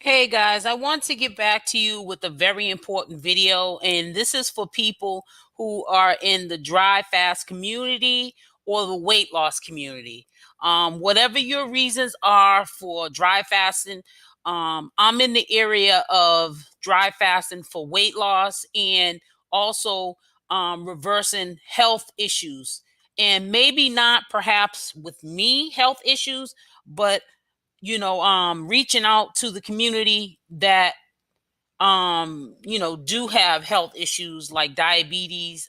Hey guys, I want to get back to you with a very important video, and this is for people who are in the dry fast community or the weight loss community. Whatever your reasons are for dry fasting, I'm in the area of dry fasting for weight loss and also reversing health issues. And maybe not perhaps with me health issues, but reaching out to the community that do have health issues like diabetes,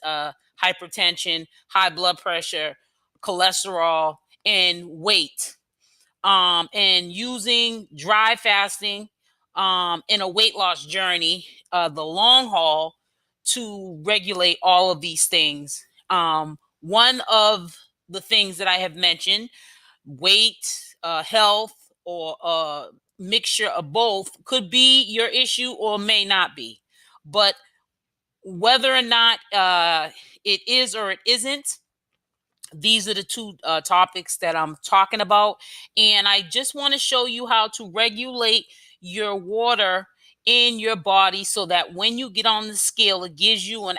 hypertension, high blood pressure, cholesterol, and weight. And using dry fasting in a weight loss journey, the long haul, to regulate all of these things. One of the things that I have mentioned, weight, health, or a mixture of both, could be your issue or may not be. But whether or not it is or it isn't, these are the two topics that I'm talking about. And I just want to show you how to regulate your water in your body so that when you get on the scale, it gives you an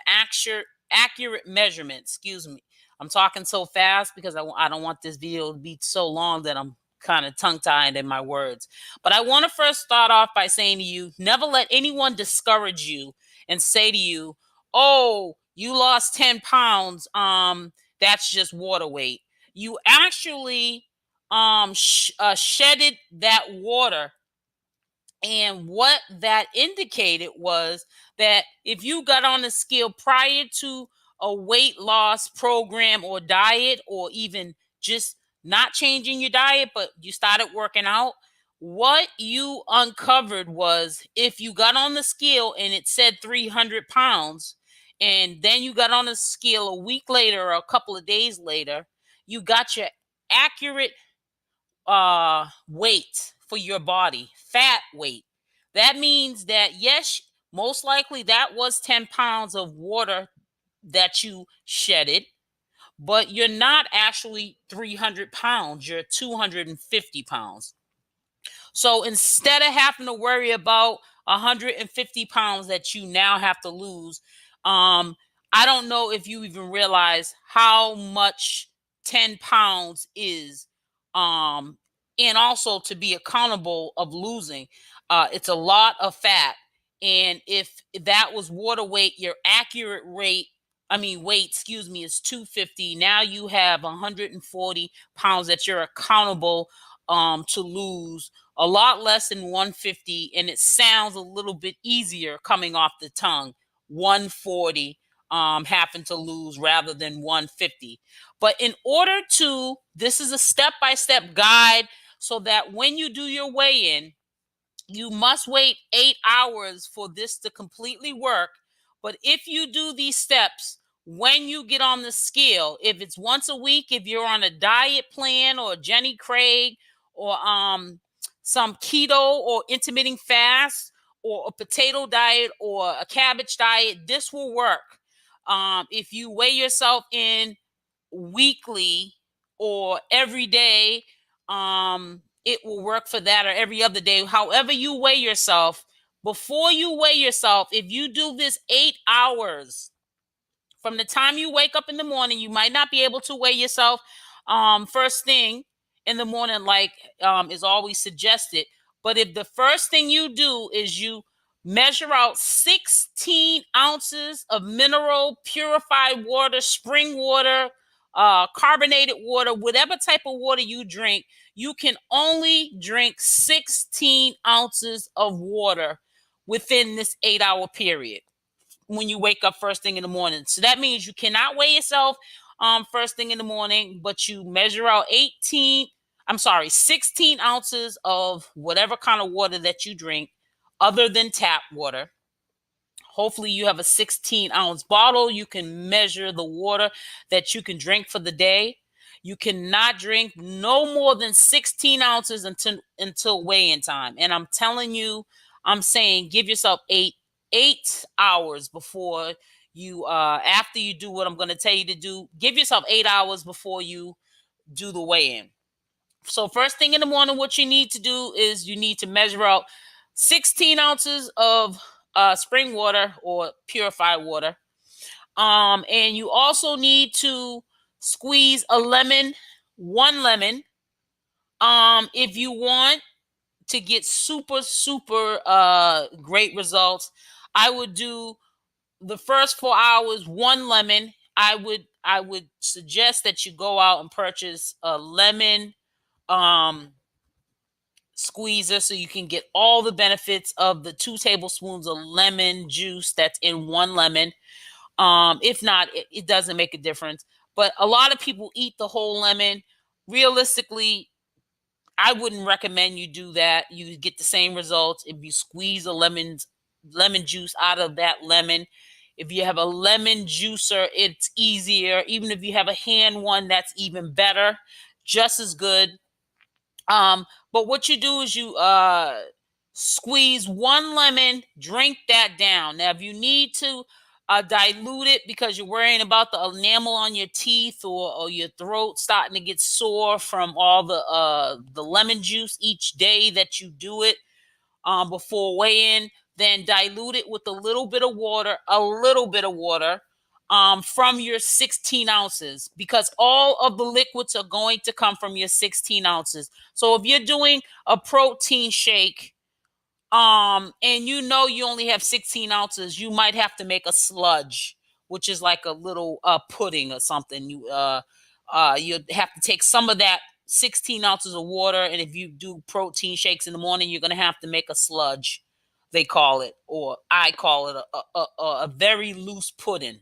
accurate measurement. Excuse me. I'm talking so fast because I don't want this video to be so long that I'm kind of tongue tied in my words. But I want to first start off by saying to you, never let anyone discourage you and say to you, oh, you lost 10 pounds. That's just water weight. You actually shedded that water. And what that indicated was that if you got on the scale prior to a weight loss program or diet, or even just not changing your diet, but you started working out, what you uncovered was if you got on the scale and it said 300 pounds, and then you got on the scale a week later or a couple of days later, you got your accurate weight for your body, fat weight. That means that yes, most likely that was 10 pounds of water that you shedded, but you're not actually 300 pounds, you're 250 pounds. So instead of having to worry about 150 pounds that you now have to lose, I don't know if you even realize how much 10 pounds is. And also to be accountable of losing. It's a lot of fat. And if that was water weight, your accurate weight, excuse me, is 250. Now you have 140 pounds that you're accountable to lose, a lot less than 150, and it sounds a little bit easier coming off the tongue. 140 having to lose rather than 150. But in order to, this is a step-by-step guide so that when you do your weigh-in, you must wait 8 hours for this to completely work. But if you do these steps, when you get on the scale, if it's once a week, if you're on a diet plan or Jenny Craig or some keto or intermittent fast or a potato diet or a cabbage diet, this will work. If you weigh yourself in weekly or every day, it will work for that, or every other day. However you weigh yourself, before you weigh yourself, if you do this 8 hours from the time you wake up in the morning, you might not be able to weigh yourself first thing in the morning, like is always suggested. But if the first thing you do is you measure out 16 ounces of mineral purified water, spring water, carbonated water, whatever type of water you drink, you can only drink 16 ounces of water within this 8 hour period when you wake up first thing in the morning. So that means you cannot weigh yourself first thing in the morning, but you measure out 16 ounces of whatever kind of water that you drink other than tap water. Hopefully you have a 16-ounce bottle. You can measure the water that you can drink for the day. You cannot drink no more than 16 ounces until weigh-in time. And I'm telling you, I'm saying give yourself eight hours before you, after you do what I'm going to tell you to do, give yourself 8 hours before you do the weigh-in. So first thing in the morning, what you need to do is you need to measure out 16 ounces of spring water or purified water. And you also need to squeeze a lemon, one lemon. If you want to get super great results, I would do the first 4 hours, one lemon. I would suggest that you go out and purchase a lemon squeezer so you can get all the benefits of the 2 tablespoons of lemon juice that's in one lemon. If not, it doesn't make a difference. But a lot of people eat the whole lemon. Realistically, I wouldn't recommend you do that. You get the same results if you squeeze a lemon juice out of that lemon. If you have a lemon juicer, it's easier. Even if you have a hand one, that's even better, just as good. But what you do is you squeeze one lemon, drink that down. Now, if you need to dilute it because you're worrying about the enamel on your teeth or your throat starting to get sore from all the lemon juice each day that you do it before weigh-in, then dilute it with a little bit of water, from your 16 ounces, because all of the liquids are going to come from your 16 ounces. So if you're doing a protein shake, and you know you only have 16 ounces, you might have to make a sludge, which is like a little pudding or something. You have to take some of that 16 ounces of water, and if you do protein shakes in the morning, you're going to have to make a sludge, they call it, or I call it a very loose pudding.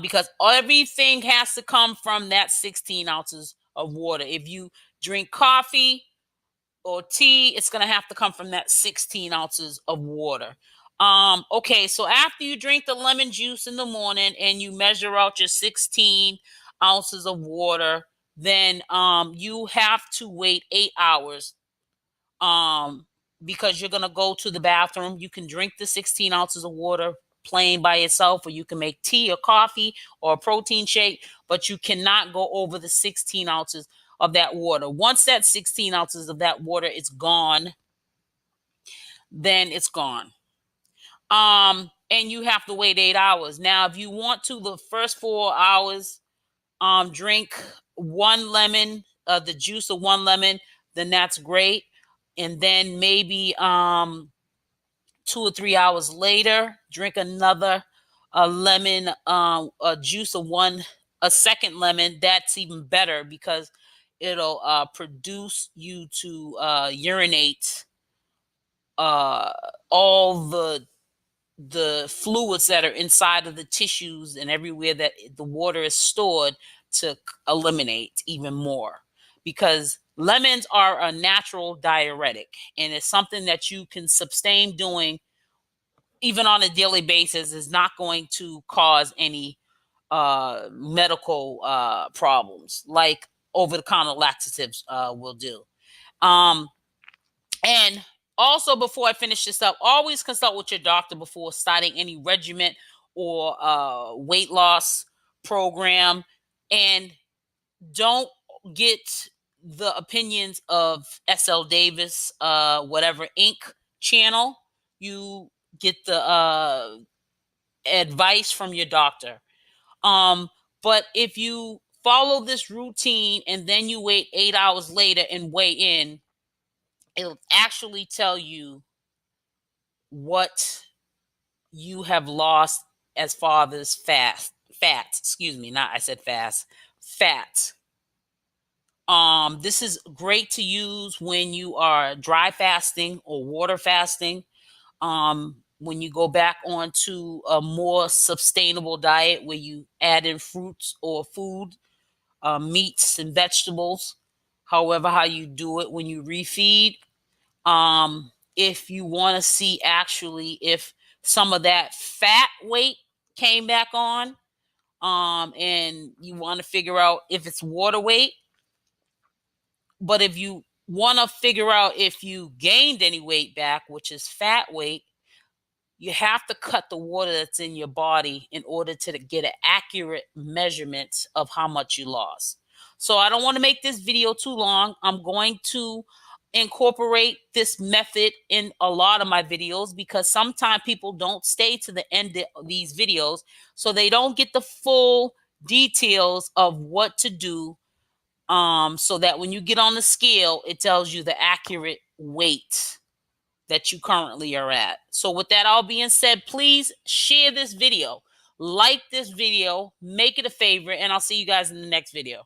Because everything has to come from that 16 ounces of water. If you drink coffee or tea, it's going to have to come from that 16 ounces of water. Okay, so after you drink the lemon juice in the morning and you measure out your 16 ounces of water, then you have to wait 8 hours, because you're going to go to the bathroom. You can drink the 16 ounces of water plain by itself, or you can make tea or coffee or a protein shake, but you cannot go over the 16 ounces of that water. Once that 16 ounces of that water is gone, then it's gone. And you have to wait 8 hours. Now, if you want to, the first 4 hours, drink one lemon, the juice of one lemon, then that's great. And then maybe 2 or 3 hours later, drink another lemon, a juice of a second lemon. That's even better because it'll produce you to urinate all the fluids that are inside of the tissues and everywhere that the water is stored, to eliminate even more, because lemons are a natural diuretic, and it's something that you can sustain doing even on a daily basis. Is not going to cause any medical problems like over-the-counter laxatives will do. Um, and also, before I finish this up, always consult with your doctor before starting any regimen or weight loss program. And don't get the opinions of SL Davis, whatever Inc. channel. You get the advice from your doctor. But if you follow this routine and then you wait 8 hours later and weigh in, it'll actually tell you what you have lost as far as fat, excuse me, not I said fast, fat. This is great to use when you are dry fasting or water fasting. When you go back onto a more sustainable diet where you add in fruits or food, meats and vegetables, however how you do it when you refeed. If you want to see actually if some of that fat weight came back on, and you want to figure out if it's water weight. But if you want to figure out if you gained any weight back, which is fat weight, you have to cut the water that's in your body in order to get an accurate measurement of how much you lost. So I don't want to make this video too long. I'm going to incorporate this method in a lot of my videos because sometimes people don't stay to the end of these videos, so they don't get the full details of what to do, so that when you get on the scale, it tells you the accurate weight that you currently are at. So with that all being said, please share this video, like this video, make it a favorite, and I'll see you guys in the next video.